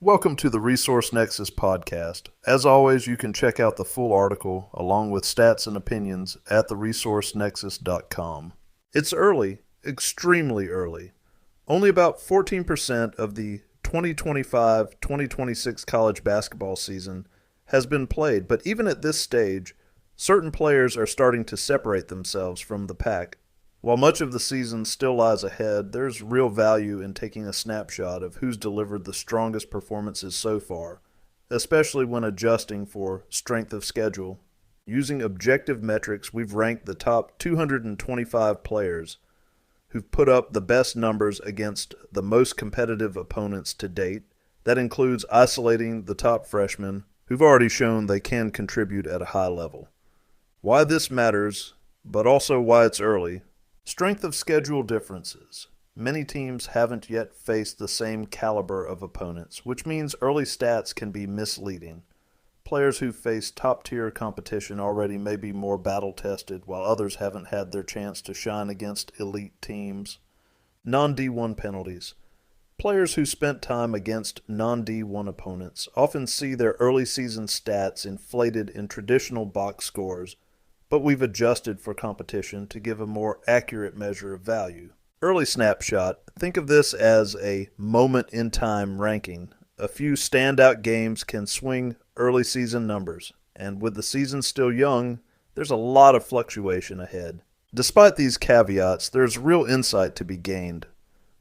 Welcome to the Resource Nexus podcast. As always, you can check out the full article along with stats and opinions at theresourcenexus.com. It's early, extremely early. Only about 14% of the 2025-2026 college basketball season has been played, but even at this stage, certain players are starting to separate themselves from the pack. While much of the season still lies ahead, there's real value in taking a snapshot of who's delivered the strongest performances so far, especially when adjusting for strength of schedule. Using objective metrics, we've ranked the top 225 players who've put up the best numbers against the most competitive opponents to date. That includes isolating the top freshmen who've already shown they can contribute at a high level. Why this matters, but also why it's early. Strength of schedule differences. Many teams haven't yet faced the same caliber of opponents, which means early stats can be misleading. Players who face top-tier competition already may be more battle-tested, while others haven't had their chance to shine against elite teams. Non-D1 penalties. Players who spent time against non-D1 opponents often see their early season stats inflated in traditional box scores, but we've adjusted for competition to give a more accurate measure of value. Early snapshot. Think of this as a moment-in-time ranking. A few standout games can swing early season numbers, and with the season still young, there's a lot of fluctuation ahead. Despite these caveats, there's real insight to be gained.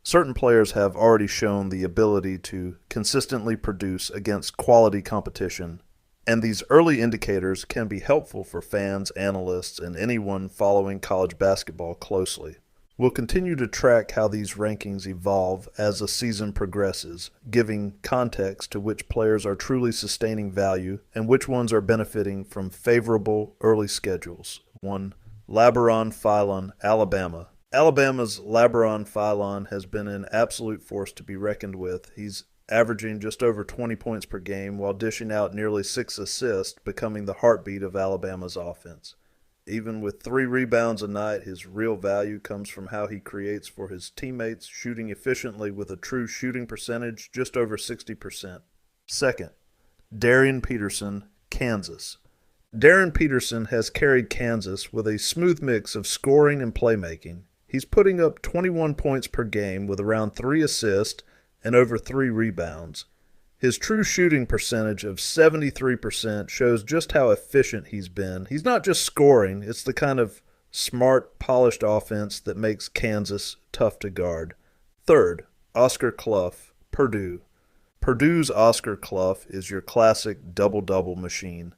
Certain players have already shown the ability to consistently produce against quality competition, and these early indicators can be helpful for fans, analysts, and anyone following college basketball closely. We'll continue to track how these rankings evolve as the season progresses, giving context to which players are truly sustaining value and which ones are benefiting from favorable early schedules. 1. Labaron, Philon, Alabama. Alabama's Labaron Philon has been an absolute force to be reckoned with. He's averaging just over 20 points per game while dishing out nearly 6 assists, becoming the heartbeat of Alabama's offense. Even with 3 rebounds a night, his real value comes from how he creates for his teammates, shooting efficiently with a true shooting percentage just over 60%. Second, Darryn Peterson, Kansas. Darryn Peterson has carried Kansas with a smooth mix of scoring and playmaking. He's putting up 21 points per game with around 3 assists and over 3 rebounds. His true shooting percentage of 73% shows just how efficient he's been. He's not just scoring, it's the kind of smart, polished offense that makes Kansas tough to guard. Third, Oscar Cluff, Purdue. Purdue's Oscar Cluff is your classic double-double machine,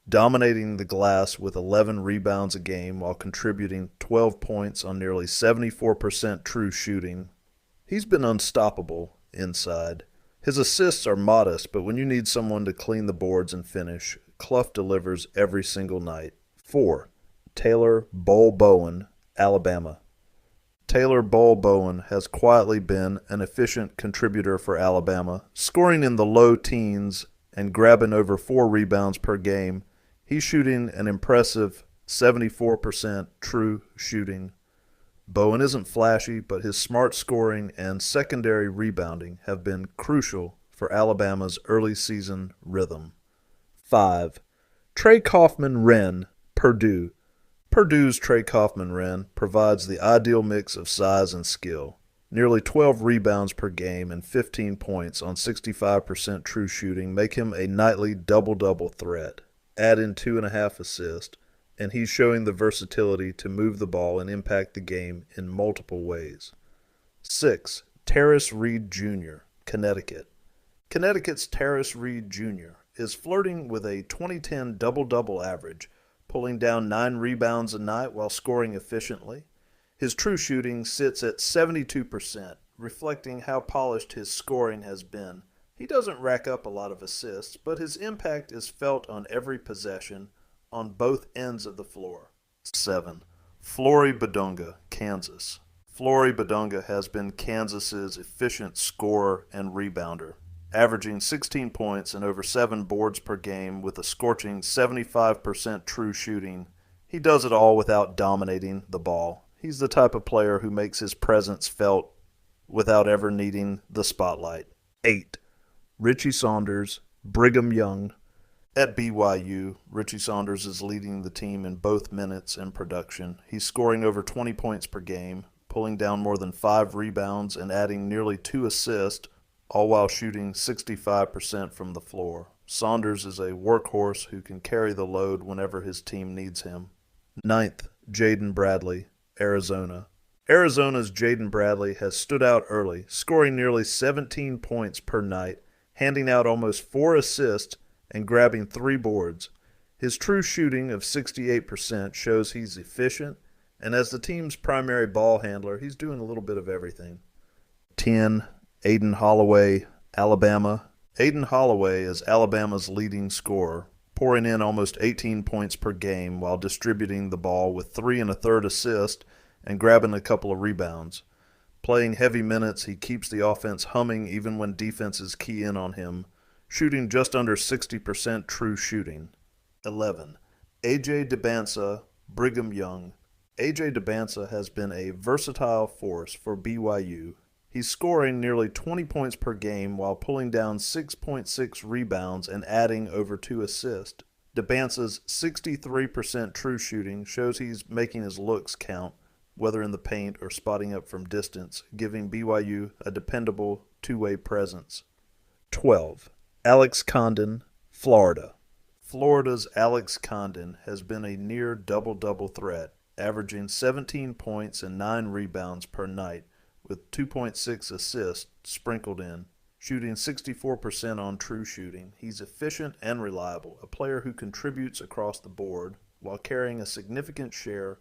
dominating the glass with 11 rebounds a game while contributing 12 points on nearly 74% true shooting. He's been unstoppable inside. His assists are modest, but when you need someone to clean the boards and finish, Cluff delivers every single night. 4. Taylor Bull Bowen, Alabama. Taylor Bull Bowen has quietly been an efficient contributor for Alabama, scoring in the low teens and grabbing over 4 rebounds per game. He's shooting an impressive 74% true shooting. Bowen isn't flashy, but his smart scoring and secondary rebounding have been crucial for Alabama's early season rhythm. 5. Trey Kaufman-Renn, Purdue. Purdue's Trey Kaufman-Renn provides the ideal mix of size and skill. Nearly 12 rebounds per game and 15 points on 65% true shooting make him a nightly double-double threat. Add in 2.5 assists, and he's showing the versatility to move the ball and impact the game in multiple ways. 6. Terrace Reed Jr., Connecticut. Connecticut's Terrace Reed Jr. is flirting with a 2010 double-double average, pulling down 9 rebounds a night while scoring efficiently. His true shooting sits at 72%, reflecting how polished his scoring has been. He doesn't rack up a lot of assists, but his impact is felt on every possession, on both ends of the floor. 7. Flory Bidunga, Kansas. Flory Bidunga has been Kansas's efficient scorer and rebounder, averaging 16 points and over 7 boards per game with a scorching 75% true shooting. He does it all without dominating the ball. He's the type of player who makes his presence felt without ever needing the spotlight. 8. Richie Saunders, Brigham Young. At BYU, Richie Saunders is leading the team in both minutes and production. He's scoring over 20 points per game, pulling down more than 5 rebounds and adding nearly 2 assists, all while shooting 65% from the floor. Saunders is a workhorse who can carry the load whenever his team needs him. Ninth, Jaden Bradley, Arizona. Arizona's Jaden Bradley has stood out early, scoring nearly 17 points per night, handing out almost 4 assists and grabbing 3 boards. His true shooting of 68% shows he's efficient, and as the team's primary ball handler, he's doing a little bit of everything. 10. Aden Holloway, Alabama. Aden Holloway is Alabama's leading scorer, pouring in almost 18 points per game while distributing the ball with 3 1/3 assists and grabbing a couple of rebounds. Playing heavy minutes, he keeps the offense humming even when defenses key in on him, shooting just under 60% true shooting. 11. A.J. DeBansa, Brigham Young. A.J. DeBansa has been a versatile force for BYU. He's scoring nearly 20 points per game while pulling down 6.6 rebounds and adding over 2 assists. DeBansa's 63% true shooting shows he's making his looks count, whether in the paint or spotting up from distance, giving BYU a dependable two-way presence. 12. Alex Condon, Florida. Florida's Alex Condon has been a near double-double threat, averaging 17 points and 9 rebounds per night, with 2.6 assists sprinkled in, shooting 64% on true shooting. He's efficient and reliable, a player who contributes across the board while carrying a significant share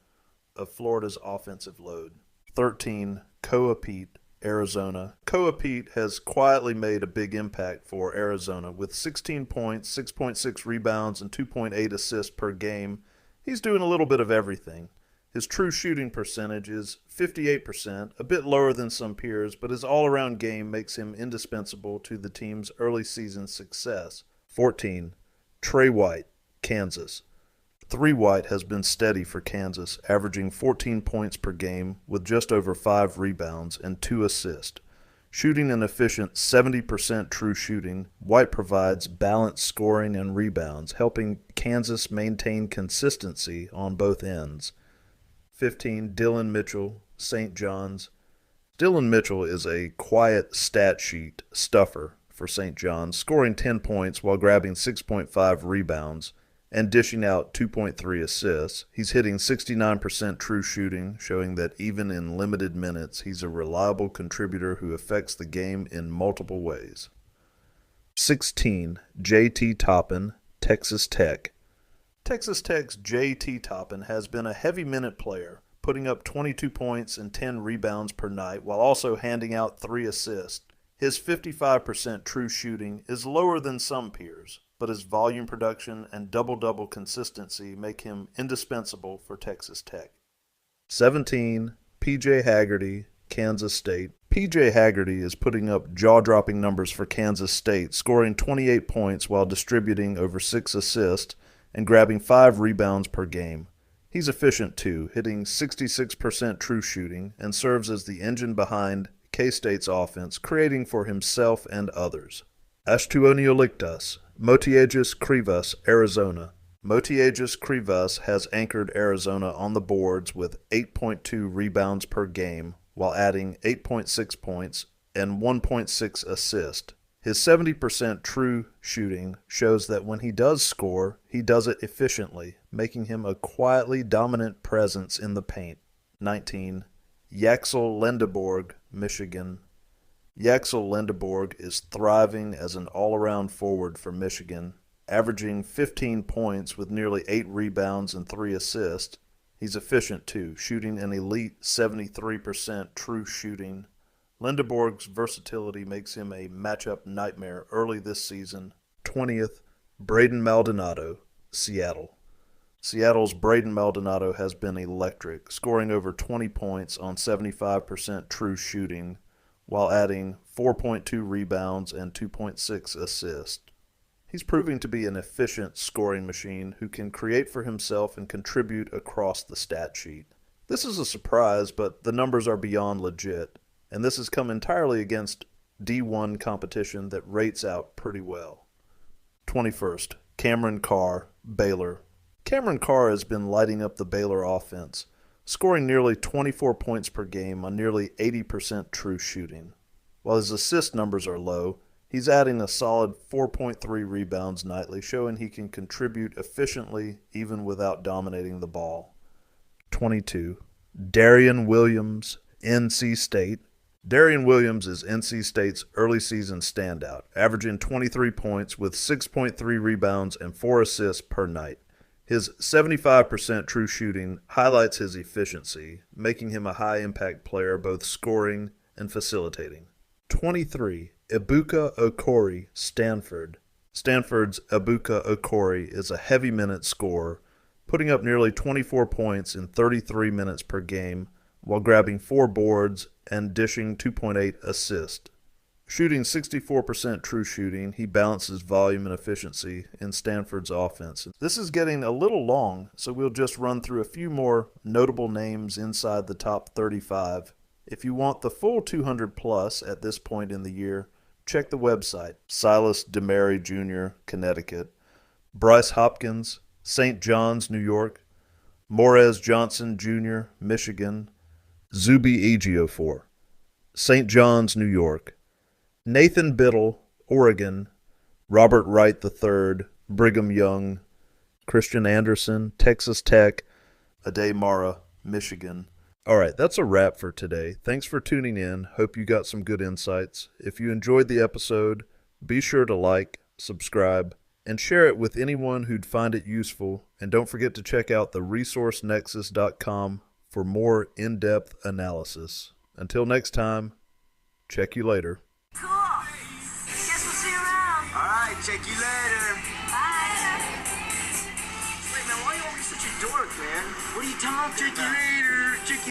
of Florida's offensive load. 13. Koa Pete, Arizona. Koa Pete has quietly made a big impact for Arizona with 16 points, 6.6 rebounds, and 2.8 assists per game. He's doing a little bit of everything. His true shooting percentage is 58%, a bit lower than some peers, but his all-around game makes him indispensable to the team's early season success. 14. Trey White, Kansas. 3 White has been steady for Kansas, averaging 14 points per game with just over 5 rebounds and 2 assists. Shooting an efficient 70% true shooting, White provides balanced scoring and rebounds, helping Kansas maintain consistency on both ends. 15. Dylan Mitchell, St. John's. Dylan Mitchell is a quiet stat sheet stuffer for St. John's, scoring 10 points while grabbing 6.5 rebounds and dishing out 2.3 assists. He's hitting 69% true shooting, showing that even in limited minutes, he's a reliable contributor who affects the game in multiple ways. 16. J.T. Toppin, Texas Tech. Texas Tech's J.T. Toppin has been a heavy minute player, putting up 22 points and 10 rebounds per night while also handing out 3 assists. His 55% true shooting is lower than some peers, but his volume production and double-double consistency make him indispensable for Texas Tech. 17. P.J. Haggerty, Kansas State. P.J. Haggerty is putting up jaw-dropping numbers for Kansas State, scoring 28 points while distributing over 6 assists and grabbing 5 rebounds per game. He's efficient too, hitting 66% true shooting, and serves as the engine behind K-State's offense, creating for himself and others. Ashtuonioliktas, Motiejas Krivas, Arizona. Motiejas Krivas has anchored Arizona on the boards with 8.2 rebounds per game, while adding 8.6 points and 1.6 assists. His 70% true shooting shows that when he does score, he does it efficiently, making him a quietly dominant presence in the paint. 19. Yaxel Lendeborg, Michigan. Yaxel Lendeborg is thriving as an all-around forward for Michigan, averaging 15 points with nearly 8 rebounds and 3 assists. He's efficient too, shooting an elite 73% true shooting. Lendeborg's versatility makes him a matchup nightmare early this season. 20th, Braden Maldonado, Seattle. Seattle's Braden Maldonado has been electric, scoring over 20 points on 75% true shooting, while adding 4.2 rebounds and 2.6 assists. He's proving to be an efficient scoring machine who can create for himself and contribute across the stat sheet. This is a surprise, but the numbers are beyond legit, and this has come entirely against D1 competition that rates out pretty well. 21st, Cameron Carr, Baylor. Cameron Carr has been lighting up the Baylor offense, scoring nearly 24 points per game on nearly 80% true shooting. While his assist numbers are low, he's adding a solid 4.3 rebounds nightly, showing he can contribute efficiently even without dominating the ball. 22. Darryn Williams, NC State. Darryn Williams is NC State's early season standout, averaging 23 points with 6.3 rebounds and 4 assists per night. His 75% true shooting highlights his efficiency, making him a high-impact player both scoring and facilitating. 23. Ebuka Okori, Stanford. Stanford's Ebuka Okori is a heavy minute scorer, putting up nearly 24 points in 33 minutes per game while grabbing 4 boards and dishing 2.8 assists. Shooting 64% true shooting, he balances volume and efficiency in Stanford's offense. This is getting a little long, so we'll just run through a few more notable names inside the top 35. If you want the full 200 plus at this point in the year, check the website. Silas DeMary Jr., Connecticut. Bryce Hopkins, St. John's, New York. Morez Johnson Jr., Michigan. Zuby Ejiofor, St. John's, New York. Nathan Biddle, Oregon. Robert Wright III, Brigham Young. Christian Anderson, Texas Tech. Ade Mara, Michigan. All right, that's a wrap for today. Thanks for tuning in. Hope you got some good insights. If you enjoyed the episode, be sure to like, subscribe, and share it with anyone who'd find it useful. And don't forget to check out theresourcenexus.com for more in-depth analysis. Until next time, check you later. Cool. Guess we'll see you around. All right, check you later. Bye. Wait, man, why are you always such a dork, man? What are you talking about? Check you later. Check you